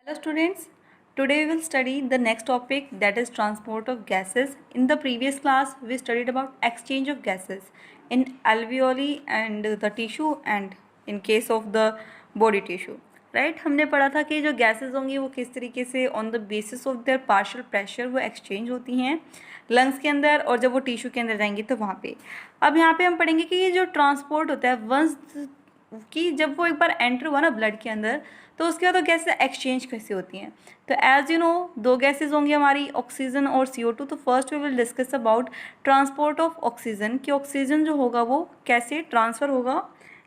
Hello students, today we will study the next topic, that is transport of gases. In the previous class we studied about exchange of gases in alveoli and the tissue and in case of the body tissue. Right हमने पढ़ा था कि जो gases होंगी वो किस तरीके से on the basis of their partial pressure वो एक्सचेंज होती हैं लंग्स के अंदर, और जब वो टिश्यू के अंदर जाएंगी तो वहाँ पे अब यहाँ पे हम पढ़ेंगे कि ये जो ट्रांसपोर्ट होता है वंस कि जब वो एक बार एंटर हुआ ना ब्लड के अंदर, तो उसके बाद तो गैसेज एक्सचेंज कैसे होती हैं। तो एज यू नो दो गैसेज होंगी हमारी, ऑक्सीजन और CO2। तो first we will discuss about transport of oxygen, कि ऑक्सीजन जो होगा वो कैसे ट्रांसफ़र होगा,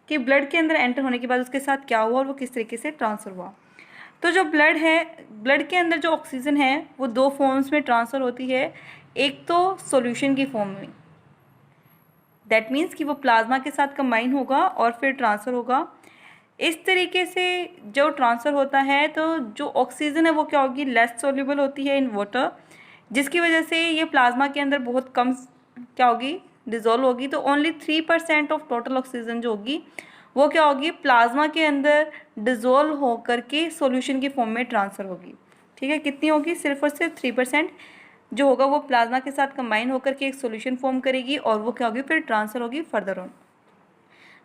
कि ब्लड के अंदर एंटर होने के बाद उसके साथ क्या हुआ और वो किस तरीके से ट्रांसफ़र हुआ। तो जो ब्लड है, ब्लड के अंदर जो ऑक्सीजन है वो दो फॉर्म्स में ट्रांसफ़र होती है। एक तो सॉल्यूशन की फॉर्म में, दैट मीन्स कि वो प्लाज्मा के साथ कंबाइन होगा और फिर ट्रांसफ़र होगा। इस तरीके से जो ट्रांसफ़र होता है तो जो ऑक्सीजन है वो क्या होगी, लेस सोल्यूबल होती है इन वाटर, जिसकी वजह से ये प्लाज्मा के अंदर बहुत कम क्या होगी, डिज़ोल्व होगी। तो ओनली 3% ऑफ टोटल ऑक्सीजन जो होगी वो क्या होगी, प्लाज्मा के अंदर डिज़ोल्व होकर के सॉल्यूशन की फॉर्म में ट्रांसफ़र होगी। ठीक है, कितनी होगी, सिर्फ और सिर्फ 3% जो होगा वो प्लाज्मा के साथ कंबाइन होकर के एक सॉल्यूशन फॉर्म करेगी और वो क्या होगी, फिर ट्रांसफ़र होगी फर्दर ऑन।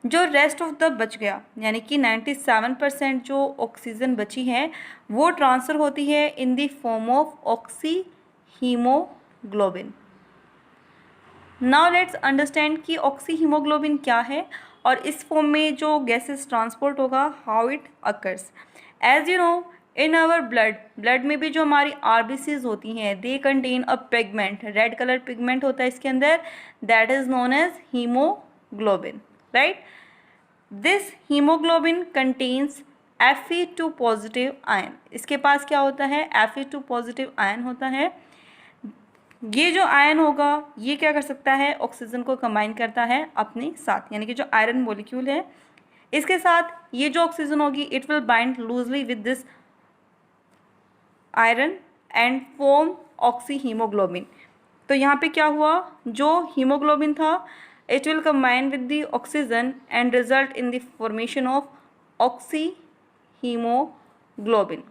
जो रेस्ट ऑफ द बच गया, यानी कि 97% जो ऑक्सीजन बची है वो ट्रांसफ़र होती है in the form of oxy haemoglobin. Now let's understand कि ऑक्सी हीमोग्लोबिन क्या है और इस फॉर्म में जो गैसेस ट्रांसपोर्ट होगा, how it occurs. As you know in our blood में भी जो हमारी RBCs होती हैं, they contain a pigment, red colour pigment होता है इसके अंदर, that is known as haemoglobin, right. This haemoglobin contains Fe2 positive ion. इसके पास क्या होता है, Fe2 पॉजिटिव आयन होता है। ये जो आयन होगा ये क्या कर सकता है, ऑक्सीजन को कंबाइन करता है अपने साथ, यानी कि जो आयरन मॉलिक्यूल है इसके साथ ये जो ऑक्सीजन होगी it will bind loosely with this iron and form oxy haemoglobin. तो यहाँ पे क्या हुआ, जो हीमोग्लोबिन था it will combine with the oxygen and result in the formation of oxy haemoglobin.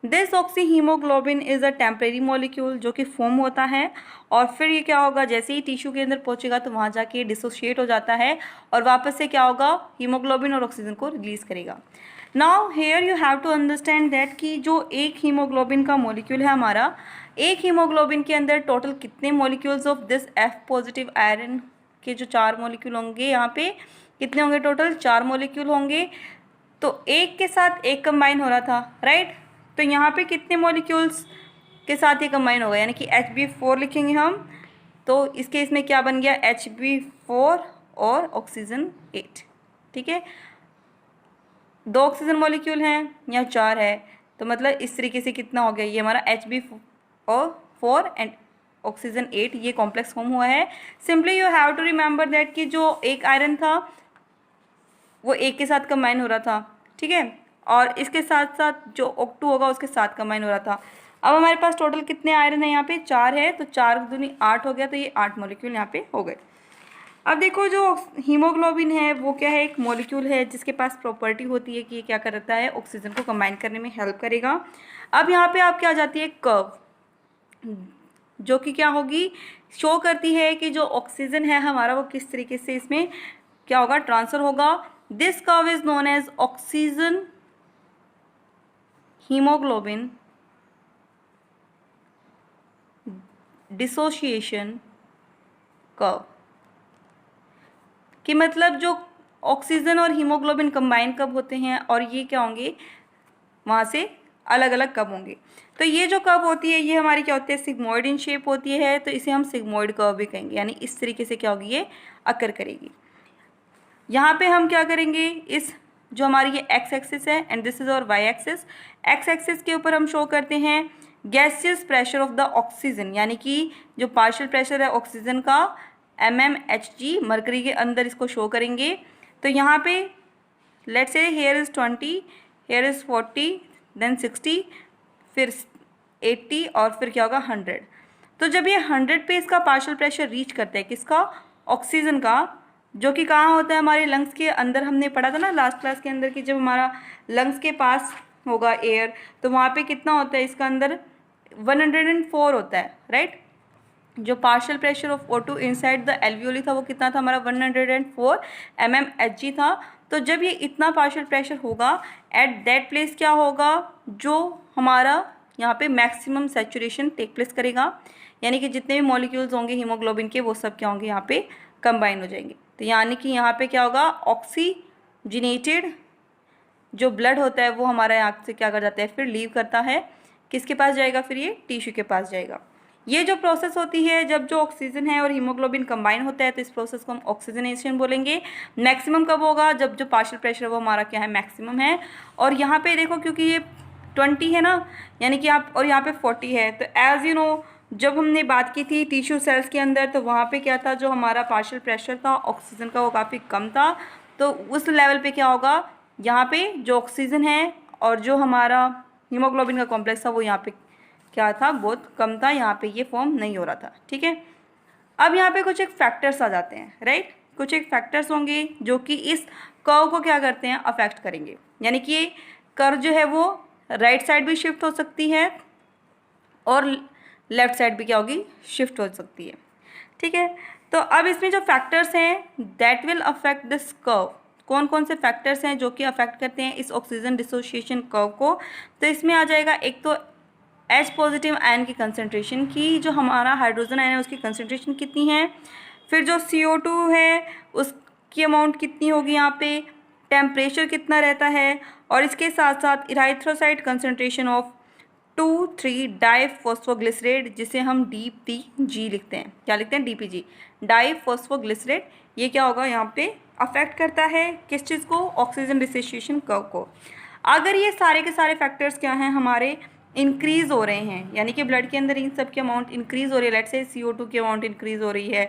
This oxy haemoglobin is a temporary molecule जो कि form होता है और फिर ये क्या होगा, जैसे ही टिश्यू के अंदर पहुंचेगा तो वहाँ जाके डिसोशिएट हो जाता है और वापस से क्या होगा, हीमोग्लोबिन और ऑक्सीजन को रिलीज़ करेगा। Now here you have to understand that कि जो एक हीमोग्लोबिन का मॉलिक्यूल है हमारा, एक हीमोग्लोबिन के अंदर टोटल कितने molecules of this F positive iron के जो 4 मॉलिक्यूल होंगे, यहाँ पे कितने होंगे, टोटल 4 मॉलिक्यूल होंगे। तो एक के साथ एक कंबाइन हो रहा था, राइट। तो यहाँ पे कितने मॉलिक्यूल्स के साथ ये कंबाइन होगा, यानी कि Hb4 लिखेंगे हम, तो इस केस में क्या बन गया, Hb4 और ऑक्सीजन 8। ठीक है, 2 ऑक्सीजन मॉलिक्यूल हैं या 4 है, तो मतलब इस तरीके से कितना हो गया, ये हमारा Hb4 एंड ऑक्सीजन 8, ये कॉम्प्लेक्स फॉर्म हुआ है। Simply you have to remember that कि जो एक आयरन था वो एक के साथ कंबाइन हो रहा था, ठीक है, और इसके साथ साथ जो O2 होगा उसके साथ कंबाइन हो रहा था। अब हमारे पास टोटल कितने आयरन है, यहाँ पे 4 है, तो 4 दूनी 8 हो गया, तो ये 8 मॉलिक्यूल यहाँ पे हो गए। अब देखो जो हीमोग्लोबिन है वो क्या है, एक मॉलिक्यूल है जिसके पास प्रॉपर्टी होती है कि ये क्या करता है, ऑक्सीजन को कंबाइन करने में हेल्प करेगा। अब यहाँ पे आपके आ जाती है कर्व, जो कि क्या होगी, शो करती है कि जो ऑक्सीजन है हमारा वो किस तरीके से इसमें क्या होगा, ट्रांसफ़र होगा। This curve is known as oxygen haemoglobin dissociation curve, कि मतलब जो ऑक्सीजन और हीमोग्लोबिन कंबाइन कब होते हैं और ये क्या होंगे, वहाँ से अलग अलग कब होंगे। तो ये जो कर्व होती है ये हमारी क्या होती है, सिग्मोइड इन शेप होती है, तो इसे हम सिग्मोइड कर्व भी कहेंगे, यानी इस तरीके से क्या होगी, ये अकर करेगी। यहाँ पे हम क्या करेंगे, इस जो हमारी ये एक्स एक्सिस है एंड दिस इज और वाई एक्सिस, एक्स एक्सिस के ऊपर हम शो करते हैं gaseous pressure of the oxygen, यानी कि जो पार्शियल प्रेशर है ऑक्सीजन का mmHg मरकरी के अंदर इसको शो करेंगे। तो यहाँ पे let's say here is 20, here is 40, then 60, फिर 80 और फिर क्या होगा 100। तो जब ये 100 पे इसका पार्शियल प्रेशर रीच करता है, किसका, ऑक्सीजन का, जो कि कहाँ होता है, हमारे लंग्स के अंदर। हमने पढ़ा था ना लास्ट क्लास के अंदर कि जब हमारा लंग्स के पास होगा एयर, तो वहाँ पे कितना होता है इसका अंदर 104 होता है, राइट। जो partial pressure of O2 inside the alveoli था वो कितना था हमारा 104 mmHg था। तो जब ये इतना पार्शियल प्रेशर होगा एट दैट प्लेस क्या होगा, जो हमारा यहाँ पे मैक्सिमम सैचुरेशन टेक प्लेस करेगा, यानी कि जितने भी मॉलिक्यूल्स होंगे हीमोग्लोबिन के वो सब क्या होंगे यहाँ पे कंबाइन हो जाएंगे। तो यानी कि यहाँ पे क्या होगा, ऑक्सीजनेटेड जो ब्लड होता है वो हमारा यहाँ से क्या कर जाता है, फिर लीव करता है, किसके पास जाएगा, फिर ये टिश्यू के पास जाएगा। ये जो प्रोसेस होती है जब जो ऑक्सीजन है और हीमोग्लोबिन कंबाइन होता है तो इस प्रोसेस को हम ऑक्सीजनेशन बोलेंगे। मैक्सिमम कब होगा, जब जो पार्शियल प्रेशर है वो हमारा क्या है, मैक्सिमम है। और यहाँ पे देखो क्योंकि ये 20 है ना, यानी कि आप, और यहाँ पे 40 है, तो एज यू नो जब हमने बात की थी टिश्यू सेल्स के अंदर तो वहाँ पे क्या था, जो हमारा पार्शियल प्रेशर था ऑक्सीजन का वो काफ़ी कम था। तो उस लेवल पे क्या होगा, यहाँ पे जो ऑक्सीजन है और जो हमारा हीमोग्लोबिन का कॉम्प्लेक्स था वो यहाँ पे क्या था, बहुत कम था, यहाँ पे ये फॉर्म नहीं हो रहा था, ठीक है। अब यहाँ पे कुछ एक फैक्टर्स आ जाते हैं, राइट। कुछ एक फैक्टर्स होंगे जो कि इस कर्व को क्या करते हैं, अफेक्ट करेंगे। यानी कि ये कर्व जो है वो राइट साइड भी शिफ्ट हो सकती है और लेफ्ट साइड भी क्या होगी, शिफ्ट हो सकती है, ठीक है। तो अब इसमें जो फैक्टर्स हैं that will affect this curve, कौन कौन से फैक्टर्स हैं जो कि अफेक्ट करते हैं इस ऑक्सीजन डिसोसिएशन कर्व को। तो इसमें आ जाएगा एक तो H पॉजिटिव आयन की कंसनट्रेशन की, जो हमारा हाइड्रोजन आयन है उसकी कंसनट्रेशन कितनी है, फिर जो CO2 है उसकी अमाउंट कितनी होगी, यहाँ पे टेम्परेचर कितना रहता है, और इसके साथ साथ इराइथ्रोसाइट कंसनट्रेशन ऑफ 2,3 डाइफॉस्फोग्लिसरेट, जिसे हम DPG लिखते हैं, क्या लिखते हैं, DPG, डाइफॉस्फोग्लिसरेट। ये क्या होगा, यहाँ पे अफेक्ट करता है किस चीज़ को, ऑक्सीजन डिसोसिएशन कर्व को। अगर ये सारे के सारे फैक्टर्स क्या हैं, हमारे इंक्रीज़ हो रहे हैं, यानी कि ब्लड के अंदर इन सब की अमाउंट इंक्रीज़ हो रही है, लेट्स से CO2 की अमाउंट इंक्रीज़ हो रही है,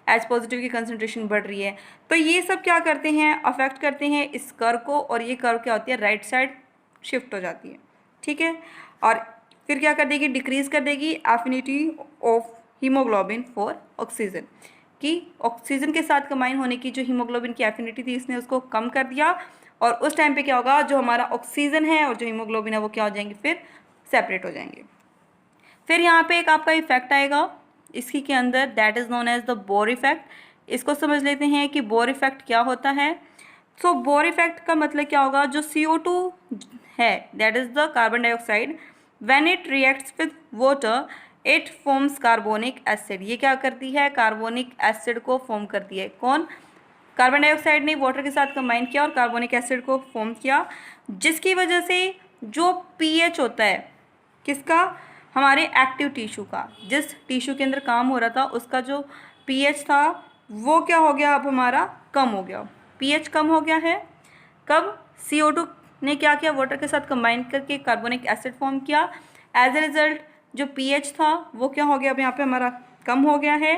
H पॉजिटिव की कंसनट्रेशन बढ़ रही है, तो ये सब क्या करते हैं, अफेक्ट करते हैं इस कर्व को, और ये कर्व क्या होती है, राइट साइड शिफ्ट हो जाती है, ठीक है। और फिर क्या कर देगी, डिक्रीज़ कर देगी affinity of haemoglobin for oxygen, कि ऑक्सीजन के साथ कंबाइन होने की जो हीमोग्लोबिन की एफिनिटी थी इसने उसको कम कर दिया, और उस टाइम पे क्या होगा, जो हमारा ऑक्सीजन है और जो हीमोग्लोबिन है वो क्या हो जाएंगे, फिर सेपरेट हो जाएंगे। फिर यहाँ पे एक आपका इफेक्ट आएगा इसी के अंदर, that is known as the Bohr effect. इसको समझ लेते हैं कि बोर इफेक्ट क्या होता है। सो बोर इफेक्ट का मतलब क्या होगा, जो CO2 है that is the carbon dioxide, when it reacts with water it forms carbonic acid. ये क्या करती है, कार्बोनिक एसिड को फॉर्म करती है। कौन, कार्बन डाइऑक्साइड ने वाटर के साथ कंबाइन किया और कार्बोनिक एसिड को फॉर्म किया, जिसकी वजह से जो pH होता है किसका, हमारे एक्टिव टिश्यू का, जिस टिश्यू के अंदर काम हो रहा था उसका जो pH था वो क्या हो गया, अब हमारा कम हो गया, pH कम हो गया है। कब, CO2 ने क्या किया, वाटर के साथ कंबाइन करके कार्बोनिक एसिड फॉर्म किया, एज ए रिजल्ट जो pH था वो क्या हो गया, अब यहाँ पे हमारा कम हो गया है।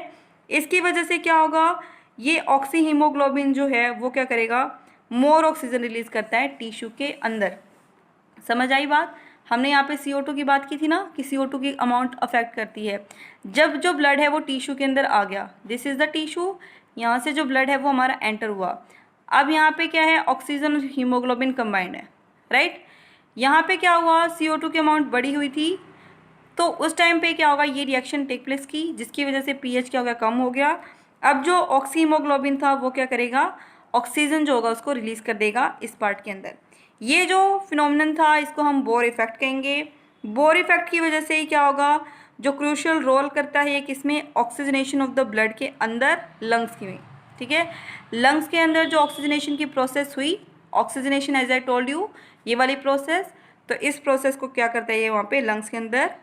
इसकी वजह से क्या होगा, ये ऑक्सी हीमोग्लोबिन जो है वो क्या करेगा, मोर ऑक्सीजन रिलीज करता है टिश्यू के अंदर। समझ आई बात। हमने यहाँ पे CO2 की बात की थी ना कि CO2 की अमाउंट अफेक्ट करती है। जब जो ब्लड है वो टिश्यू के अंदर आ गया, दिस इज़ द टिश्यू, यहाँ से जो ब्लड है वो हमारा एंटर हुआ। अब यहाँ पे क्या है, ऑक्सीजन और हीमोग्लोबिन कंबाइंड है, राइट। यहाँ पे क्या हुआ, CO2 की अमाउंट बढ़ी हुई थी, तो उस टाइम पे क्या होगा, ये रिएक्शन टेक प्लेस की, जिसकी वजह से pH क्या हो गया, कम हो गया। अब जो ऑक्सी हीमोग्लोबिन था वो क्या करेगा, ऑक्सीजन जो होगा उसको रिलीज कर देगा इस पार्ट के अंदर। ये जो फिनोमिनन था इसको हम बोर इफेक्ट कहेंगे। बोर इफेक्ट की वजह से ही क्या होगा, जो क्रूशियल रोल करता है किसमें, ऑक्सीजनेशन ऑफ द ब्लड के अंदर, लंग्स की में, ठीक है। लंग्स के अंदर जो ऑक्सीजनेशन की प्रोसेस हुई, oxygenation as I told you, ये वाली प्रोसेस, तो इस प्रोसेस को क्या करता है ये वहाँ पे लंग्स के अंदर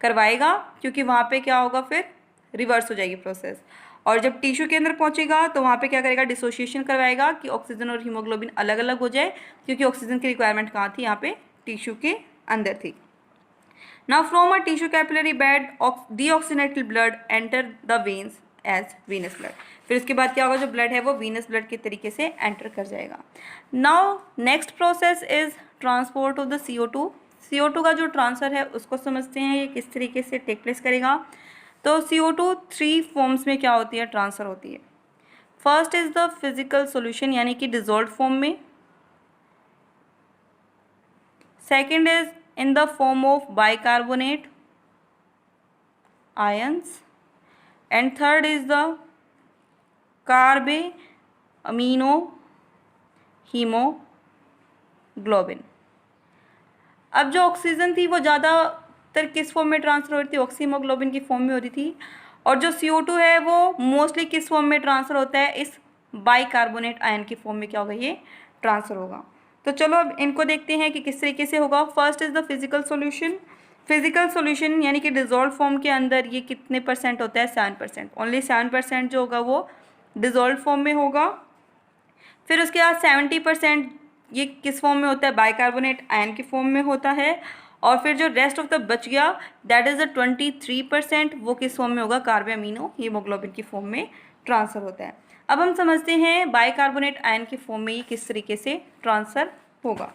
करवाएगा, क्योंकि वहाँ पे क्या होगा, फिर रिवर्स हो जाएगी प्रोसेस। और जब टिश्यू के अंदर पहुँचेगा तो वहाँ पे क्या करेगा, डिसोसिएशन करवाएगा कि ऑक्सीजन और हीमोग्लोबिन अलग अलग हो जाए, क्योंकि ऑक्सीजन की रिक्वायरमेंट कहाँ थी, यहाँ पे टिश्यू के अंदर थी। Now from a tissue capillary bed deoxygenated blood enter the veins as venous blood. फिर उसके बाद क्या होगा, जो ब्लड है वो वीनस ब्लड के तरीके से एंटर कर जाएगा। Now next process is transport of the CO2। CO2 का जो ट्रांसफ़र है उसको समझते हैं, ये किस तरीके से टेक प्लेस करेगा। तो CO2 3 फॉर्म्स में क्या होती है, ट्रांसफ़र होती है। First is the physical solution, यानी कि डिजॉल्व फॉर्म में। second is in the form of bicarbonate ions, and third is the carbamino haemoglobin. अब जो ऑक्सीजन थी वो ज़्यादातर किस फॉर्म में ट्रांसफर हो रही थी, ऑक्सीमोग्लोबिन की फॉर्म में हो रही थी, और जो CO2 है वो मोस्टली किस फॉर्म में ट्रांसफ़र होता है, इस बाइकार्बोनेट आयन की फॉर्म में क्या होगा, ये ट्रांसफ़र होगा। तो चलो अब इनको देखते हैं कि किस तरीके से होगा। First is the physical solution. Physical solution यानी कि डिज़ोल्व फॉर्म के अंदर ये कितने परसेंट होता है, 7%। ओनली 7% जो होगा वो डिज़ोल्व फॉर्म में होगा। फिर उसके बाद 70% ये किस फॉर्म में होता है, बाइकार्बोनेट आयन की फॉर्म में होता है। और फिर जो रेस्ट ऑफ द बच गया दैट इज़ द 23%, वो किस फॉर्म में होगा, कार्बोअमीनो हीमोग्लोबिन की फॉर्म में ट्रांसफ़र होता है। अब हम समझते हैं बाइकार्बोनेट आयन की फॉर्म में ये किस तरीके से ट्रांसफ़र होगा।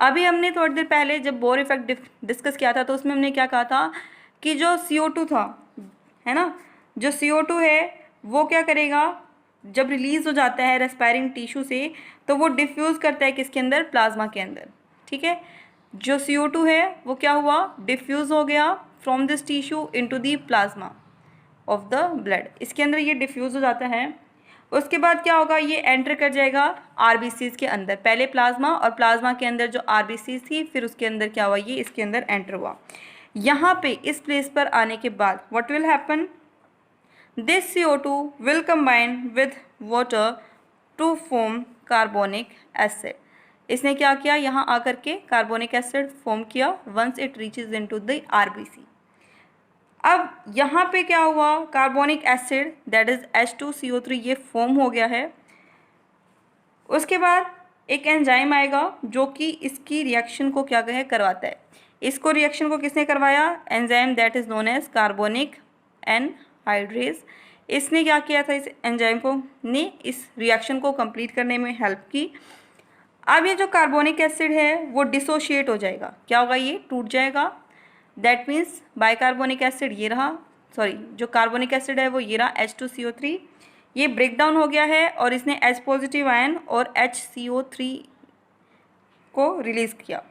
अभी हमने थोड़ी देर पहले जब बोर इफेक्ट डिस्कस किया था तो उसमें हमने क्या कहा था कि जो CO2 था, है ना, जो CO2 है वो क्या करेगा, जब रिलीज़ हो जाता है रेस्पायरिंग टिश्यू से तो वो डिफ्यूज़ करता है किसके अंदर, प्लाज्मा के अंदर। ठीक है, जो CO2 है वो क्या हुआ, डिफ्यूज़ हो गया from this tissue into the plasma of the blood. इसके अंदर ये डिफ्यूज़ हो जाता है। उसके बाद क्या होगा, ये एंटर कर जाएगा RBCs के अंदर। पहले प्लाज्मा, और प्लाज्मा के अंदर जो RBCs थी, फिर उसके अंदर क्या हुआ, ये इसके अंदर एंटर हुआ। यहाँ पे इस प्लेस पर आने के बाद what will happen, this CO2 will combine with water to form carbonic acid. इसने क्या किया, यहाँ आकर के कार्बोनिक एसिड फॉर्म किया once it reaches into the RBC। अब यहाँ पे क्या हुआ, carbonic acid that is H2CO3 ये फॉर्म हो गया है। उसके बाद एक एंजाइम आएगा जो कि इसकी रिएक्शन को क्या कहे, करवाता है। इसको रिएक्शन को किसने करवाया, enzyme that is known as carbonic anhydrase. इसने क्या किया था, इस एंजाइम को ने इस रिएक्शन को कंप्लीट करने में हेल्प की। अब ये जो कार्बोनिक एसिड है वो डिसोशिएट हो जाएगा, क्या होगा, ये टूट जाएगा। दैट मीन्स बाइकार्बोनिक एसिड ये रहा, सॉरी जो कार्बोनिक एसिड है वो ये रहा H2CO3, ये ब्रेक डाउन हो गया है और इसने H पॉजिटिव आयन और HCO3 को रिलीज किया।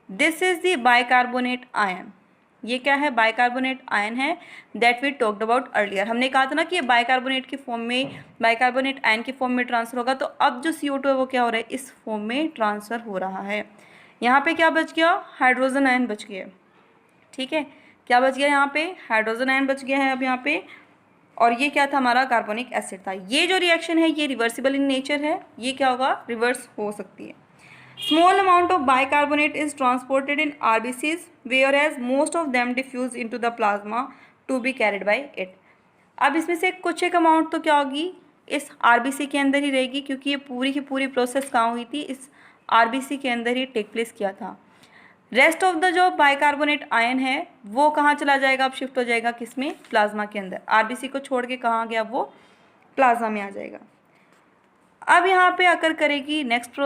This is the bicarbonate ion. ये क्या है, बाइकार्बोनेट आयन है that we talked about earlier. हमने कहा था ना कि ये बाइकार्बोनेट की फॉर्म में, बाइकार्बोनेट आयन की फॉर्म में ट्रांसफर होगा। तो अब जो CO2 है वो क्या हो रहा है, इस फॉर्म में ट्रांसफर हो रहा है। यहाँ पे क्या बच गया, हाइड्रोजन आयन बच गया। ठीक है, क्या बच गया, यहाँ पे हाइड्रोजन आयन बच गया है अब यहाँ पे, और ये क्या था, हमारा कार्बोनिक एसिड था। ये जो रिएक्शन है ये रिवर्सिबल इन नेचर है, ये क्या होगा, रिवर्स हो सकती है। Small amount of bicarbonate is transported in RBCs whereas most of them diffuse into the plasma to be carried by it। अब इसमें से कुछ एक अमाउंट तो क्या होगी, इस RBC के अंदर ही रहेगी, क्योंकि ये पूरी की पूरी प्रोसेस कहाँ हुई थी, इस RBC के अंदर ही टेक प्लेस किया था। रेस्ट ऑफ द जो बाइकार्बोनेट आयन है वो कहाँ चला जाएगा, अब शिफ्ट हो जाएगा किसमें, प्लाज्मा के अंदर। RBC को छोड़ के कहाँ गया, वो प्लाज्मा में आ जाएगा। अब यहाँ पे आकर करेगी नेक्स्ट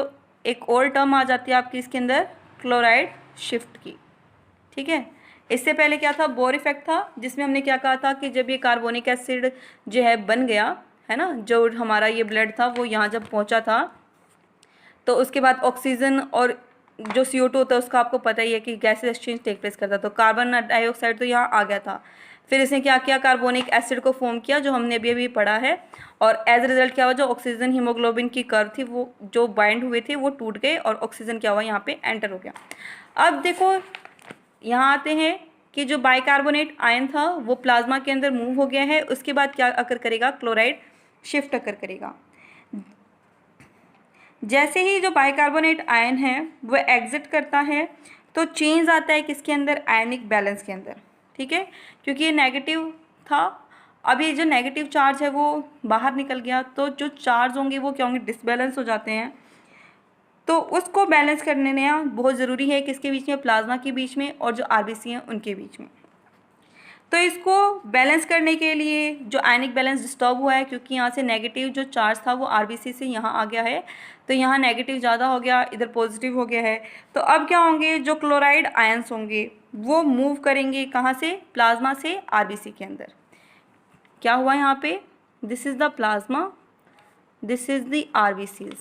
एक और टर्म आ जाती है आपकी इसके अंदर, क्लोराइड शिफ्ट की। ठीक है, इससे पहले क्या था, बोर इफेक्ट था, जिसमें हमने क्या कहा था कि जब ये कार्बोनिक एसिड जो है बन गया है ना, जो हमारा ये ब्लड था वो यहाँ जब पहुँचा था तो उसके बाद ऑक्सीजन और जो CO2 होता है उसका आपको पता ही है कि गैसेस एक्सचेंज टेक प्लेस करता, तो कार्बन डाइऑक्साइड तो यहाँ आ गया था। फिर इसने क्या किया, कार्बोनिक एसिड को फॉर्म किया जो हमने अभी अभी पढ़ा है, और एज रिजल्ट क्या हुआ, जो ऑक्सीजन हीमोग्लोबिन की कर्व थी वो जो बाइंड हुए थे वो टूट गए और ऑक्सीजन क्या हुआ, यहाँ पे एंटर हो गया। अब देखो यहाँ आते हैं कि जो बाइकार्बोनेट आयन था वो प्लाज्मा के अंदर मूव हो गया है। उसके बाद क्या अकर करेगा, क्लोराइड शिफ्ट अकर करेगा। जैसे ही जो बाइकार्बोनेट आयन है वो एग्जिट करता है तो चेंज आता है किसके अंदर, आयनिक बैलेंस के अंदर। ठीक है, क्योंकि ये नेगेटिव था, अब ये जो नेगेटिव चार्ज है वो बाहर निकल गया, तो जो चार्ज होंगे वो क्या होंगे, डिसबैलेंस हो जाते हैं। तो उसको बैलेंस करने में बहुत ज़रूरी है किसके बीच में, प्लाज्मा के बीच में और जो RBC हैं उनके बीच में। तो इसको बैलेंस करने के लिए जो आयनिक बैलेंस डिस्टर्ब हुआ है, क्योंकि यहाँ से नेगेटिव जो चार्ज था वो RBC से यहाँ आ गया है, तो यहाँ नेगेटिव ज़्यादा हो गया, इधर पॉजिटिव हो गया है। तो अब क्या होंगे, जो क्लोराइड आयंस होंगे वो मूव करेंगे कहाँ से, प्लाज्मा से RBC के अंदर। क्या हुआ यहाँ पे, this is the plasma this is the RBCs।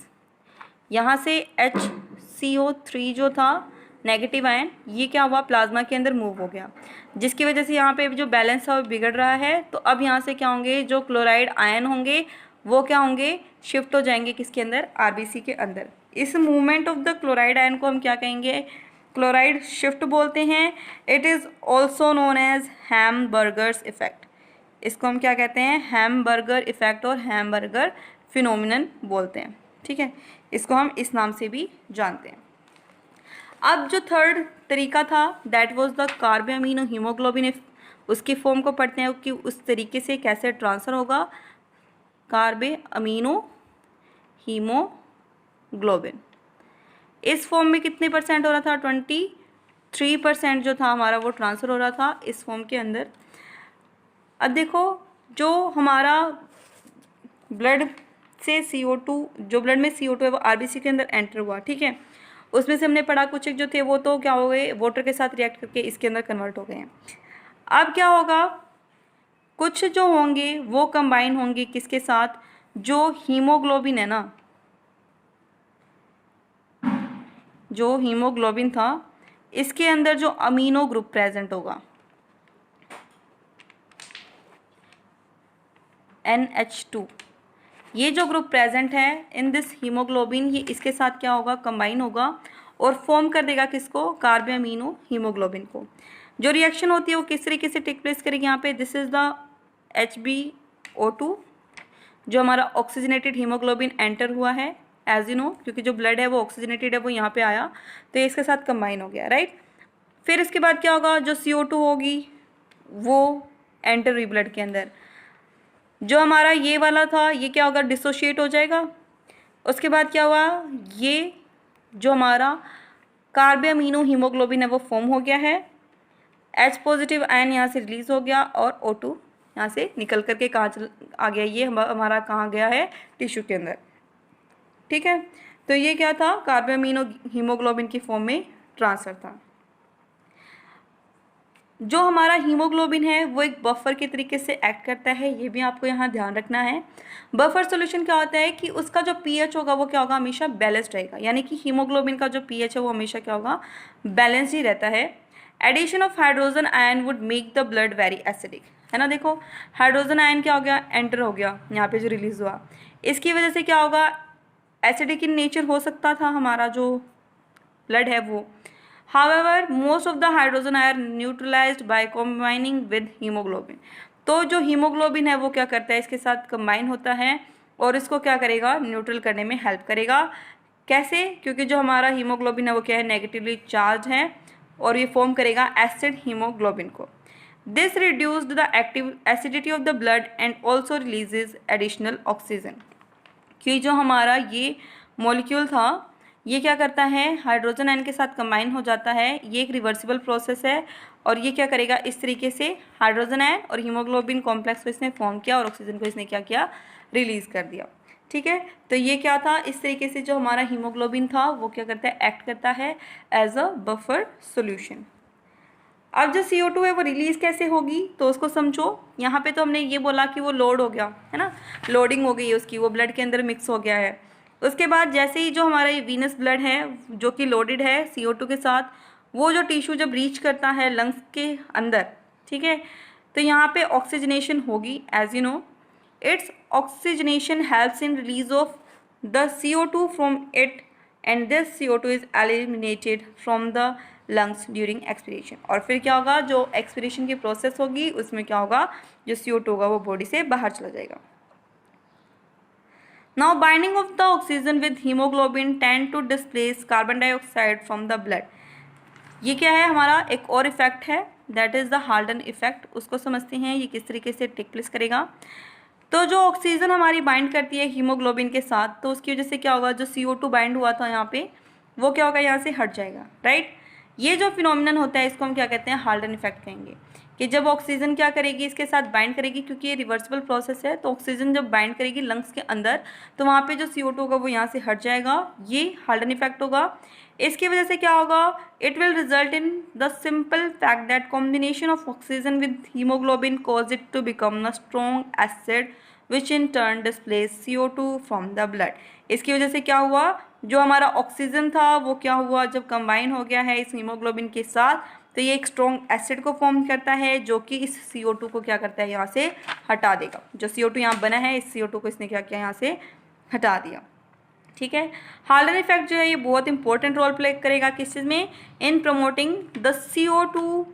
यहाँ से HCO3 जो था नेगेटिव आयन, ये क्या हुआ, प्लाज्मा के अंदर मूव हो गया, जिसकी वजह से यहाँ पे जो बैलेंस था वो बिगड़ रहा है। तो अब यहाँ से क्या होंगे, जो क्लोराइड आयन होंगे वो क्या होंगे, शिफ्ट हो जाएंगे किसके अंदर, RBC के अंदर। इस movement of the chloride ion को हम क्या कहेंगे, क्लोराइड शिफ्ट बोलते हैं। It is also known as Hamburger's effect. इसको हम क्या कहते हैं, हैमबर्गर इफेक्ट और हैमबर्गर फिनोमिनन बोलते हैं। ठीक है, इसको हम इस नाम से भी जानते हैं। अब जो थर्ड तरीका था that was the कार्बो amino haemoglobin, उसकी फॉर्म को पढ़ते हैं कि उस तरीके से कैसे ट्रांसफ़र होगा। कार्बो अमीनो हीमोग्लोबिन इस फॉर्म में कितने परसेंट हो रहा था, 23% जो था हमारा वो ट्रांसफ़र हो रहा था इस फॉर्म के अंदर। अब देखो, जो हमारा ब्लड से CO2, जो ब्लड में CO2 है वो RBC के अंदर एंटर हुआ। ठीक है, उसमें से हमने पढ़ा कुछ एक जो थे वो तो क्या हो गए, वाटर के साथ रिएक्ट करके इसके अंदर कन्वर्ट हो गए हैं। अब क्या होगा, कुछ जो होंगे वो कंबाइन होंगे किसके साथ, जो हीमोग्लोबिन है ना, जो हीमोग्लोबिन था इसके अंदर जो अमीनो ग्रुप प्रेजेंट होगा NH2, ये जो ग्रुप प्रेजेंट है इन दिस हीमोग्लोबिन, ये इसके साथ क्या होगा, कंबाइन होगा और फॉर्म कर देगा किसको, कार्बो अमीनो हीमोग्लोबिन को। जो रिएक्शन होती है वो किस तरीके से टेक प्लेस करेगी यहाँ पे, दिस इज द HbO2, जो हमारा ऑक्सीजनेटेड हीमोग्लोबिन एंटर हुआ है एज यू नो, क्योंकि जो ब्लड है वो ऑक्सीजनेटेड है वो यहाँ पे आया तो ये इसके साथ कंबाइन हो गया, राइट। फिर इसके बाद क्या होगा, जो CO2 होगी वो एंटर हुई ब्लड के अंदर, जो हमारा ये वाला था ये क्या होगा, डिसोशिएट हो जाएगा। उसके बाद क्या हुआ, ये जो हमारा कार्बो अमीनो हीमोग्लोबिन है वो फॉर्म हो गया है, H पॉजिटिव आयन यहाँ से रिलीज हो गया और O2 यहाँ से निकल करके कहाँ आ गया, ये हमारा कहाँ गया है, टिश्यू के अंदर। ठीक है, तो ये क्या था, कार्बो अमीनो हीमोग्लोबिन की फॉर्म में ट्रांसफर था। जो हमारा हीमोग्लोबिन है वो एक बफर के तरीके से एक्ट करता है, ये भी आपको यहाँ ध्यान रखना है। बफर सॉल्यूशन क्या होता है कि उसका जो pH होगा वो क्या होगा, हमेशा बैलेंस्ड रहेगा, यानी कि हीमोग्लोबिन का जो pH है वो हमेशा क्या होगा, बैलेंस्ड ही रहता है। Addition of hydrogen ion would make the blood very acidic, है ना। देखो हाइड्रोजन आयन क्या हो गया, एंटर हो गया यहाँ पे जो रिलीज हुआ, इसकी वजह से क्या होगा, एसिडिक इन नेचर हो सकता था हमारा जो ब्लड है वो। However, most of the hydrogen are neutralized by combining with hemoglobin. तो जो हीमोग्लोबिन है वो क्या करता है, इसके साथ कंबाइन होता है और इसको क्या करेगा, न्यूट्रल करने में हेल्प करेगा। कैसे, क्योंकि जो हमारा हीमोग्लोबिन है वो क्या है, नेगेटिवली चार्ज है और ये फॉर्म करेगा एसिड हीमोग्लोबिन को। This reduced the active acidity of the blood and also releases additional oxygen. कि जो हमारा ये मॉलिक्यूल था ये क्या करता है, हाइड्रोजन आयन के साथ कंबाइन हो जाता है, ये एक रिवर्सिबल प्रोसेस है और ये क्या करेगा, इस तरीके से हाइड्रोजन आयन और हीमोग्लोबिन कॉम्प्लेक्स को इसने फॉर्म किया और ऑक्सीजन को इसने क्या किया, रिलीज कर दिया। ठीक है, तो ये क्या था, इस तरीके से जो हमारा हीमोग्लोबिन था वो क्या करता है, एक्ट करता है एज अ बफर सोल्यूशन। अब जो CO2 है वो रिलीज कैसे होगी तो उसको समझो। यहाँ पे तो हमने ये बोला कि वो लोड हो गया है ना, लोडिंग हो गई है उसकी, वो ब्लड के अंदर मिक्स हो गया है। उसके बाद जैसे ही जो हमारा ये वीनस ब्लड है जो कि लोडेड है CO2 के साथ, वो जो टिश्यू जब रीच करता है लंग्स के अंदर, ठीक है, तो यहाँ पे ऑक्सीजनेशन होगी as you know. Its oxygenation helps in release of the CO2 from it and this CO2 is eliminated from the lungs during expiration. और फिर क्या होगा, जो एक्सपिरेशन की प्रोसेस होगी उसमें क्या होगा, जो CO2 होगा वो बॉडी से बाहर चला जाएगा। Now binding of the oxygen with hemoglobin tend to displace carbon dioxide from the blood. ये क्या है, हमारा एक और इफेक्ट है, that is the Haldane effect. उसको समझते हैं ये किस तरीके से टेक प्लेस करेगा। तो जो ऑक्सीजन हमारी बाइंड करती है हीमोग्लोबिन के साथ, तो उसकी वजह से क्या होगा, जो CO2 बाइंड हुआ था यहाँ पे वो क्या होगा, यहाँ से हट जाएगा, राइट। ये जो फिनोमिनन होता है इसको हम क्या कहते हैं, हाल्डन इफेक्ट कहेंगे। कि जब ऑक्सीजन क्या करेगी, इसके साथ बाइंड करेगी, क्योंकि ये रिवर्सिबल प्रोसेस है, तो ऑक्सीजन जब बाइंड करेगी लंग्स के अंदर तो वहाँ पे जो CO2 होगा वो यहाँ से हट जाएगा, ये हाल्डन इफेक्ट होगा। इसकी वजह से क्या होगा, it will result in the simple fact that combination of oxygen with haemoglobin cause it to become a strong acid which in turn displace CO2 from the blood. इसकी वजह से क्या हुआ, जो हमारा ऑक्सीजन था वो क्या हुआ, जब कंबाइन हो गया है इस हीमोग्लोबिन के साथ तो ये एक स्ट्रॉन्ग एसिड को फॉर्म करता है जो कि इस CO2 को क्या करता है, यहाँ से हटा देगा। जो CO2 यहाँ बना है इस CO2 को इसने क्या किया, यहाँ से हटा दिया। ठीक है, हाल्डन इफेक्ट जो है ये बहुत इंपॉर्टेंट रोल प्ले करेगा किस चीज़ में, in promoting the CO2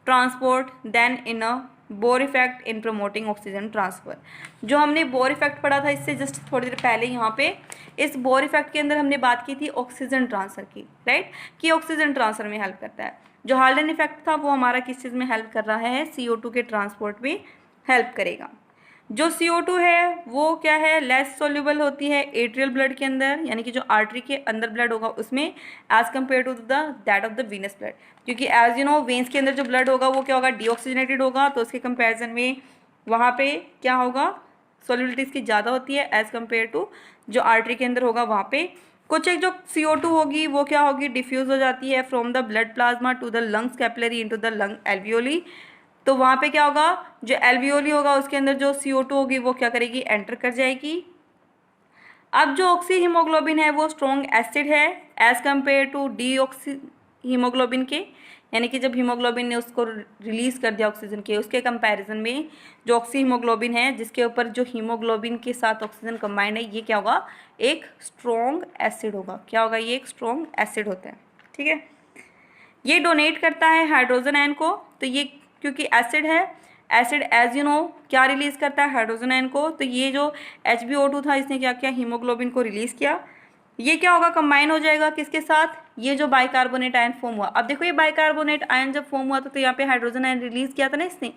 transport then in a Bohr effect in promoting oxygen transfer. जो हमने बोर इफेक्ट पढ़ा था इससे जस्ट थोड़ी देर पहले, यहाँ पे इस बोर इफेक्ट के अंदर हमने बात की थी ऑक्सीजन ट्रांसफर की, राइट, कि ऑक्सीजन ट्रांसफर में हेल्प करता है। जो हाल्डन इफेक्ट था वो हमारा किस चीज़ में हेल्प कर रहा है, CO2 के ट्रांसपोर्ट में हेल्प करेगा। जो CO2 है वो क्या है, लेस सोल्यूबल होती है एट्रियल ब्लड के अंदर, यानी कि जो आर्टरी के अंदर ब्लड होगा उसमें, as compared to that of the venous blood. क्योंकि एज यू नो वेन्स के अंदर जो ब्लड होगा वो क्या होगा, डीऑक्सीजनेटेड होगा, तो उसके कंपैरिजन में वहाँ पे क्या होगा, सोल्युबिलिटी इसकी ज़्यादा होती है एज कम्पेयर टू जो आर्टरी के अंदर होगा वहाँ पे। कुछ एक जो CO2 होगी वो क्या होगी, डिफ्यूज हो जाती है from the blood plasma to the lungs capillary into the lung alveoli. तो वहाँ पे क्या होगा, जो एल्वियोली होगा उसके अंदर जो CO2 होगी वो क्या करेगी, एंटर कर जाएगी। अब जो ऑक्सी हीमोग्लोबिन है वो स्ट्रॉन्ग एसिड है as compared to deoxyhaemoglobin के, यानी कि जब हीमोग्लोबिन ने उसको रिलीज कर दिया ऑक्सीजन के, उसके कंपैरिजन में जो ऑक्सी हीमोग्लोबिन है जिसके ऊपर जो हीमोग्लोबिन के साथ ऑक्सीजन कंबाइंड है, ये क्या होगा, एक स्ट्रॉन्ग एसिड होगा। क्या होगा, ये एक स्ट्रॉन्ग एसिड होता है। ठीक है, ये डोनेट करता है हाइड्रोजन आयन को, तो ये क्योंकि एसिड है, एसिड एज यू नो क्या रिलीज करता है, हाइड्रोजन आयन को। तो ये जो HbO2 था इसने क्या किया, हीमोग्लोबिन को रिलीज किया। ये क्या होगा, कंबाइन हो जाएगा किसके साथ, ये जो बाइकार्बोनेट आयन फॉर्म हुआ। अब देखो ये बाइकार्बोनेट आयन जब फॉर्म हुआ तो यहाँ पे हाइड्रोजन आयन रिलीज किया था ना इसने,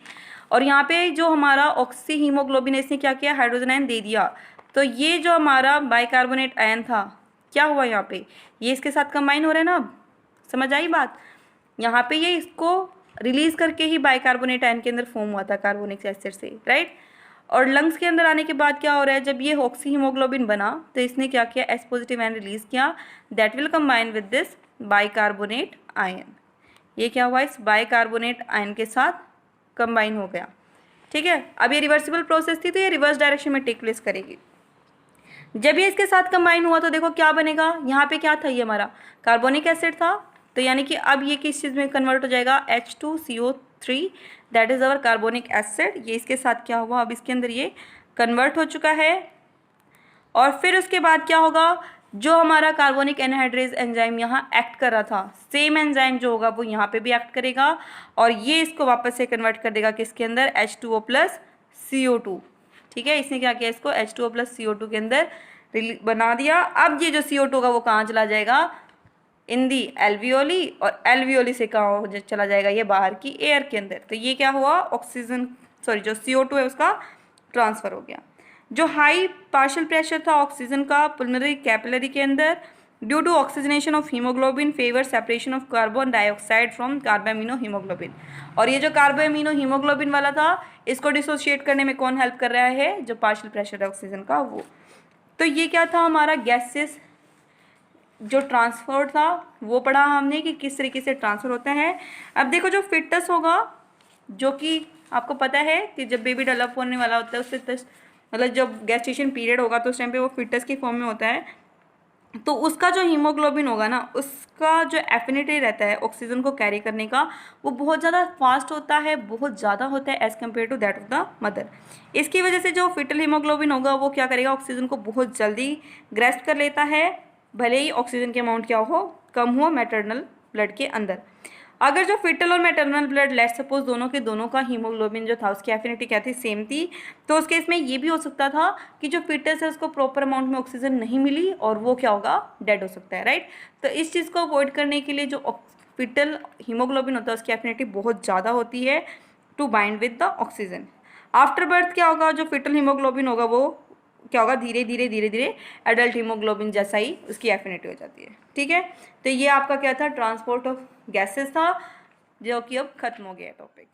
और यहाँ पे जो हमारा ऑक्सी हीमोग्लोबिन है इसने क्या किया, हाइड्रोजन आयन दे दिया। तो ये जो हमारा बाइकार्बोनेट आयन था क्या हुआ, यहाँ पे ये इसके साथ कंबाइन हो रहा है ना। अब समझ आई बात, यहाँ पे ये इसको रिलीज करके ही बाइकार्बोनेट आयन के अंदर फॉर्म हुआ था कार्बोनिक एसिड से, राइट। और लंग्स के अंदर आने के बाद क्या हो रहा है, जब ये ऑक्सी हीमोग्लोबिन बना तो इसने क्या किया, H पॉजिटिव आयन रिलीज किया, that will combine with this bicarbonate ion. ये क्या हुआ, इस बाइकार्बोनेट आयन के साथ कंबाइन हो गया। ठीक है, अब ये रिवर्सिबल प्रोसेस थी तो ये रिवर्स डायरेक्शन में टेक प्लेस करेगी। जब ये इसके साथ कंबाइन हुआ तो देखो क्या बनेगा, यहाँ पे क्या था, ये हमारा कार्बोनिक एसिड था, तो यानी कि अब ये किस चीज़ में कन्वर्ट हो जाएगा, H2CO3, that is our carbonic acid. ये इसके साथ क्या हुआ, अब इसके अंदर ये कन्वर्ट हो चुका है। और फिर उसके बाद क्या होगा, जो हमारा कार्बोनिक एनहाइड्रेज एंजाइम यहाँ एक्ट कर रहा था, सेम एंजाइम जो होगा वो यहाँ पे भी एक्ट करेगा और ये इसको वापस से कन्वर्ट कर देगा किसके अंदर, H2O+CO2। ठीक है, इसने क्या किया, इसको H2O+CO2 के अंदर बना दिया। अब ये जो CO2 होगा वो कहाँ चला जाएगा, इन दी एल्वियोली, और एल्वियोली से कहाँ चला जाएगा, ये बाहर की एयर के अंदर। तो ये क्या हुआ, ऑक्सीजन सॉरी जो CO2 है उसका ट्रांसफ़र हो गया। जो हाई पार्शियल प्रेशर था ऑक्सीजन का पुल्मोनरी कैपिलरी के अंदर, due to oxygenation of haemoglobin favour separation of carbon dioxide from carbamino haemoglobin. और ये जो कार्बोएमिनो हीमोग्लोबिन वाला था इसको डिसोशिएट करने में कौन हेल्प कर रहा है, जो पार्शियल प्रेशर है ऑक्सीजन का वो। तो ये क्या था, हमारा गैसेस जो ट्रांसफर था वो पढ़ा हमने कि किस तरीके से ट्रांसफ़र होता है। अब देखो जो फिटस होगा, जो कि आपको पता है कि जब बेबी डेवलप होने वाला होता है उससे मतलब जब गैस्टेशन पीरियड होगा तो उस टाइम पे वो फिटस की फॉर्म में होता है, तो उसका जो हीमोग्लोबिन होगा ना, उसका जो एफिनिटी रहता है ऑक्सीजन को कैरी करने का वो बहुत ज़्यादा फास्ट होता है, बहुत ज़्यादा होता है as compared to that of the mother. इसकी वजह से जो फिटल हीमोग्लोबिन होगा वो क्या करेगा, ऑक्सीजन को बहुत जल्दी ग्रेस्प कर लेता है, भले ही ऑक्सीजन के अमाउंट क्या हो, कम हो मैटरनल ब्लड के अंदर। अगर जो फिटल और मैटरनल ब्लड लेट सपोज दोनों के दोनों का हीमोग्लोबिन जो था उसकी एफिनिटी क्या थी, सेम थी, तो उस केस में ये भी हो सकता था कि जो फिटस है उसको प्रॉपर अमाउंट में ऑक्सीजन नहीं मिली और वो क्या होगा, डेड हो सकता है, राइट। तो इस चीज़ को अवॉइड करने के लिए जो फिटल हीमोग्लोबिन होता है उसकी एफिनिटी बहुत ज़्यादा होती है to bind with the oxygen. After birth क्या होगा, जो फिटल हीमोग्लोबिन होगा वो क्या होगा, धीरे धीरे एडल्ट हीमोग्लोबिन जैसा ही उसकी एफिनिटी हो जाती है। ठीक है, तो ये आपका क्या था, ट्रांसपोर्ट ऑफ गैसेस था, जो कि अब खत्म हो गया टॉपिक।